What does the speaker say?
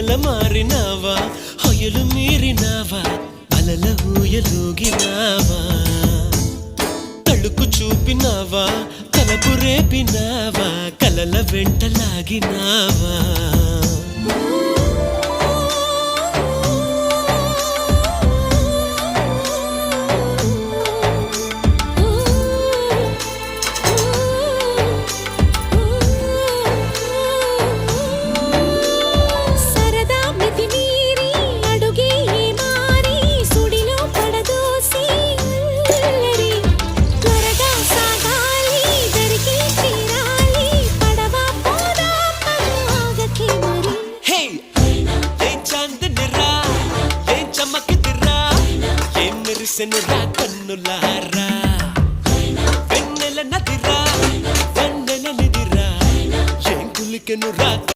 వెన్నెల మారినావా హొయలు మీరినావా అలల ఊయలూగినావా తళుకు చూపినావా కలపు రేపినావా కలల వెంటలాగినావా మెరిసెనురా కన్నులారా వెన్నెల నదిరా వెన్నెల నిదిరా ఏం కులికెనురా